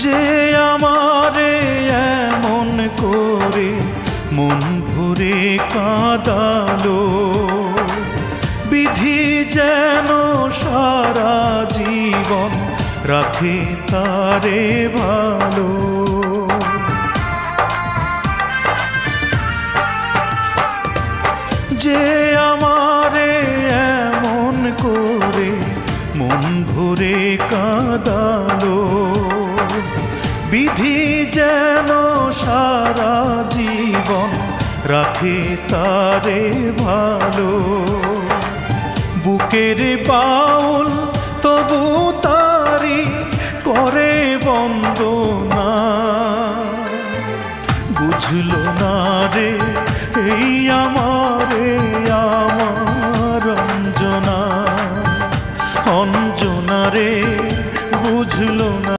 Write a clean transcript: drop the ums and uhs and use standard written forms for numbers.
যে আমারে এমন করে মন ভরে কাঁদালো, বিধি যেন সারা জীবন রাখে তারে ভালো। যে আমারে এমন করে মন ভরে কাঁদালো, বিধি যেন সারা জীবন রাখে তারে ভালো। বুকের বাউল তবু তারি করে বন্ধ